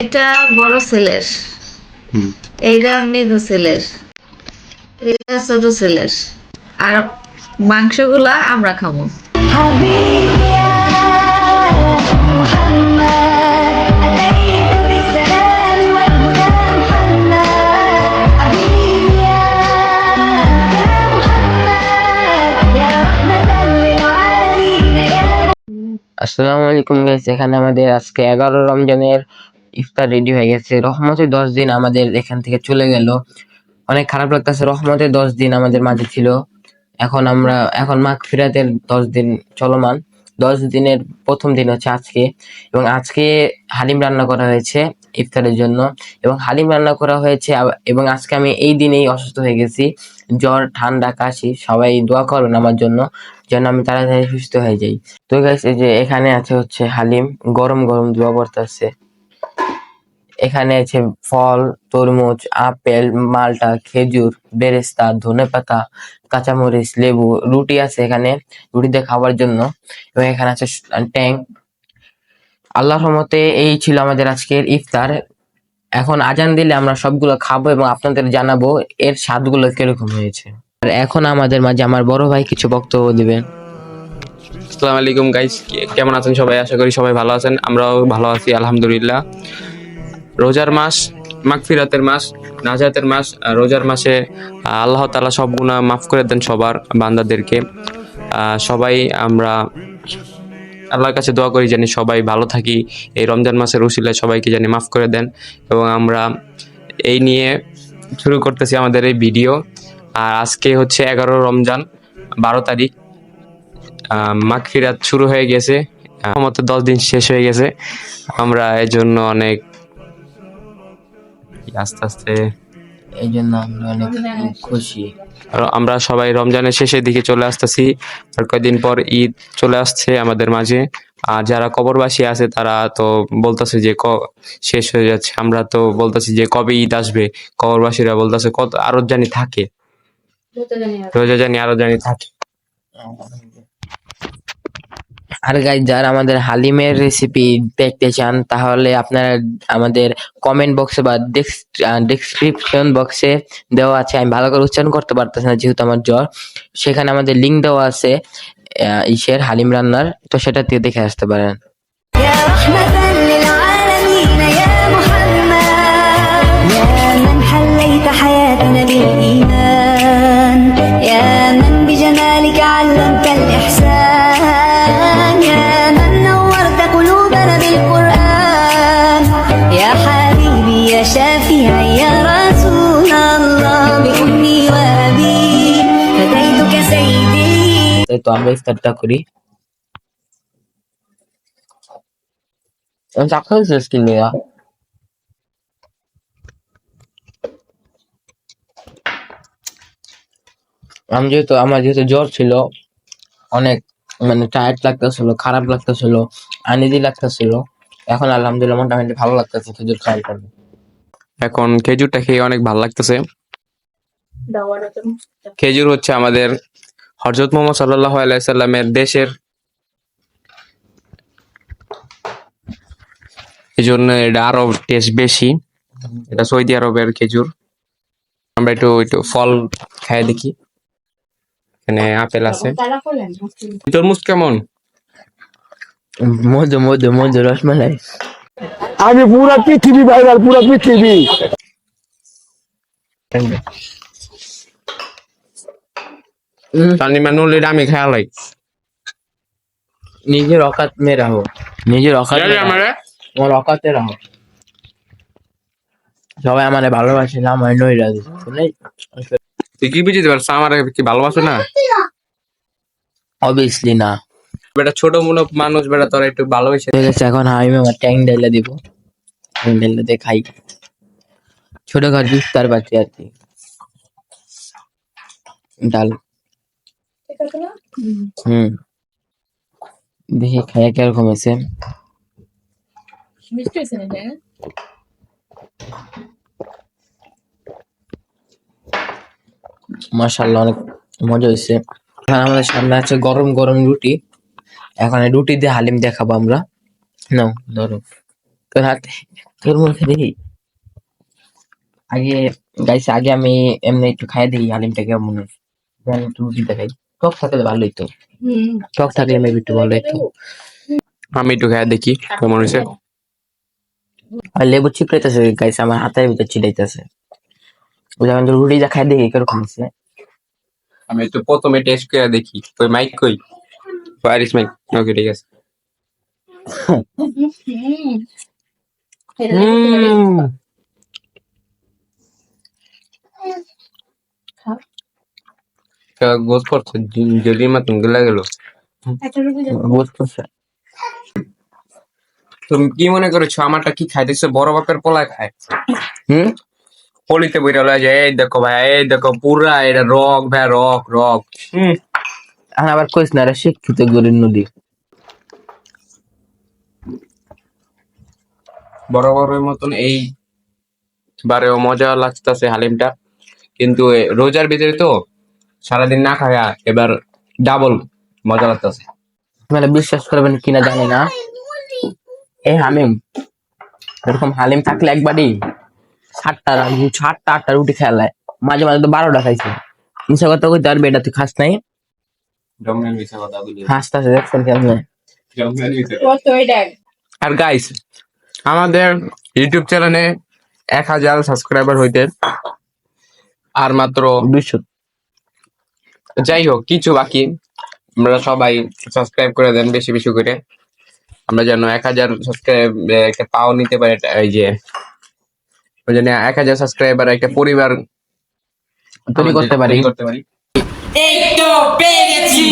এটা বড় ছেলের, এইটা মৃদু ছেলের, এটা ছোট ছেলের, আর মাংসগুলা আমরা খাবো। আসসালামু আলাইকুম গাইস, এখানে আমাদের আজকে 11 রমজানের ইফতার রেডি হয়ে গেছে। রহমতের 10 দিন আমাদের এখান থেকে চলে গেল, অনেক খারাপ লাগতেছে। রহমতের 10 দিন আমাদের মাঝে ছিল, এখন মাগফিরাতের 10 দিন চলমান। 10 দিনের প্রথম দিন হচ্ছে আজকে, এবং আজকে হালিম রান্না করা হয়েছে ইফতারের জন্য, এবং হালিম রান্না করা হয়েছে। এবং আজকে আমি এই দিনেই অসুস্থ হয়ে গেছি, জ্বর, ঠান্ডা, কাশি। সবাই দোয়া করবেন আমার জন্য, যেন আমি তাড়াতাড়ি সুস্থ হয়ে যাই। তো গাইস, এই যে এখানে আছে হচ্ছে হালিম, গরম গরম দোয়া পড়তেছে। এখানে আছে ফল, তরমুজ, আপেল, মালটা, খেজুর, বেরেস্তা, ধনেপাতা, কাঁচামরিচ, লেবু, রুটি আছে এখানে, রুটিতে খাবার জন্য। এবং এখানে আছে ট্যাং। আল্লাহর রহমতে এই ছিল আমাদের আজকের ইফতার। এখন আজান দিলে আমরা সবগুলো খাবো এবং আপনাদের জানাবো এর স্বাদগুলো কিরকম হয়েছে। আর এখন আমাদের মাঝে আমার বড় ভাই কিছু বক্তব্য দিবেন। আসসালামু আলাইকুম গাইস, কেমন আছেন সবাই? আশা করি সবাই ভালো আছেন, আমরাও ভালো আছি আলহামদুলিল্লাহ। রোজার মাস, মাগফিরাতের মাস, নাজাতের মাস। রোজার মাসে আল্লাহ তাআলা সব গুনাহ মাফ করে দেন সবার বান্দাদেরকে। সবাই আমরা আল্লাহর কাছে দোয়া করি জানি সবাই ভালো থাকি, এই রমজান মাসের উসিলায় সবাইকে জানি মাফ করে দেন। এবং আমরা এই নিয়ে শুরু করতেছি আমাদের এই ভিডিও। আর আজকে হচ্ছে 11 রমজান, 12 তারিখ। মাগফিরাত শুরু হয়ে গেছে, মতো 10 দিন শেষ হয়ে গেছে। আমরা এর জন্য অনেক আস্তে আস্তে এই জন্য আমরা অনেক খুশি। আমরা সবাই রমজানের শেষের দিকে চলে আসতেছি। আর কয়েকদিন পর ঈদ চলে আসছে আমাদের মাঝে। আর যারা কবরবাসী আছে তারা তো বলতেছে যে শেষ হয়ে যাচ্ছে, আমরা তো বলতেছি যে কবে ঈদ আসবে। কবরবাসীরা বলতেছে কত আরো জানি থাকে, রোজা জানি আরো জানি থাকে। আর গাইস, যারা আমাদের হালিমের রেসিপি দেখতে চান তাহলে আপনারা আমাদের কমেন্ট বক্সে বা ডেসক্রিপশন বক্সে দেওয়া আছে। আমি ভালো করে উচ্চারণ করতে পারতেছি না যেহেতু আমার জ্বর। সেখানে আমাদের লিংক দেওয়া আছে ইসের হালিম রান্নার, তো সেটা দিয়ে দেখে আসতে পারেন। يا رحمة للعالمين يا محمد يا من حليت حياتنا بالإيمان يا من بجمالك علمت الإحسان يا من نورت قلوبنا بالقرآن يا حبيبي يا شافعي يا رسول الله بأمي وأبي فديتك سيدي। তো আমরা ইফতারটা করি। আমার যেহেতু জ্বর ছিল, অনেক মানে টায়ার্ড লাগতেছিল, খারাপ লাগতেছিল, আনইজি লাগতেছিল। এখন আলহামদুলিল্লাহ মোটামুটি ভালো লাগতেছে খেজুর খাওয়ার পর। এখন খেজুরটা খেয়ে অনেক ভালো লাগতেছে। খেজুর হচ্ছে আমাদের হযরত মুহাম্মদ সাল্লাল্লাহু আলাইহি সাল্লামের দেশের, এই জন্য এটা আরো টেস্ট বেশি। এটা সৌদি আরবের খেজুর। আমরা একটু একটু ফল খাই দেখি। এখানে আপেল আছে। তরমুজ কেমন? মধু মধু মধু রসমালাই। আমি পুরা পৃথিবী ভাইরাল, পুরা পৃথিবী। তানি মানুষ আমি খেয়ালাই নিজের औकात में रहो, নিজের औकात में रहो, আমারে তোমার औकात में रहो। সবাই আমারে ভালোবাসে না, আমার নইরা দিচ্ছে। তুই কি বুঝতে পারছ আমার কি ভালোবাসে না? অবভিয়াসলি না। বেটা ছোট মনো মানুষ, বেটা তোরা একটু ভালোবেসে। ঠিক আছে, এখন আমি আমার ট্যাং ঢেলে দিব, ট্যাং ঢেলে দিয়ে খাই। ছোটখাটো ইফতার পাচ্ছি আর কি। ডাল দেখি খাইয়া কিরকম হয়েছে। মাশাআল্লাহ, অনেক মজা হয়েছে। এখন আমাদের সামনে আছে গরম গরম রুটি। এখন এই রুটি দিয়ে হালিম দেখাবো আমরা। নাও ধরো। তোর হাতে তোর মুখে দেখি আগে গাইস, আগে আমি এমনি একটু খাই দেখি হালিমটা কেমন হয়। দেন একটু রুটি দেখাই, টক থাকলে ভালো হইতো, টক থাকলে মেবি একটু ভালো হইতো। আমি একটু খেয়ে দেখি কেমন হয়েছে। আর লেবু চিপড়াইতেছে গাইস, আমার হাতের ভিতর ছিটাইতেছে। যখন রুটি যা খাই দেখি কিরকম হয়েছে। আমি একটু প্রথমে টেস্ট করে দেখি। ওই মাইক কই? ফায়ারিস মাইক। ওকে, ঠিক আছে। গোস করছে যদি মতন গেলা গেল। বুঝতেছে তুমি কি মনে করেছো আমারটা কি খাইতেছে? বড় বাপের পোলা খায়। হুম। পলিতে বইরা লয়ে যায়, এই দেখো ভাই, এই দেখো পুরা এটা রক ভাই, রক রক। এখন আবার কইস না রে, শিক্ষিত গরিব নদী। বড় বড় মতন এই বারেও মজা লাগতেছে হালিমটা, কিন্তু রোজার ভিতরে তো সারাদিন না খায়া এবার ডাবল মজা লাগতেছে। মানে বিশ্বাস করবেন কিনা জানি না, এই হালিম এরকম হালিম থাকলে একবারই 7টা 8টা রুটি খেলায়। মাঝে মাঝে তো 12টা খাইছে। মিশা কথা কইতে পারবে, এটা তুই খাস নাই? জঙ্গলের মিশা কথা বলি। হাসতাছে দেখছেন কেমনে। জঙ্গলের মিশা। আর গাইস, আমাদের ইউটিউব চ্যানেলে 1000 সাবস্ক্রাইবার হইতে আর মাত্র 200। যাই হোক, কিছু বাকি। আমরা সবাই সাবস্ক্রাইব করে দেন বেশি বেশি করে, আমরা যেন 1000 সাবস্ক্রাইব একটা পাও নিতে পারি। এই যে ওই জন্য 1000 সাবস্ক্রাইবার একটা পরিবার তৈরি করতে পারি। এই তো পেয়ে গেছি।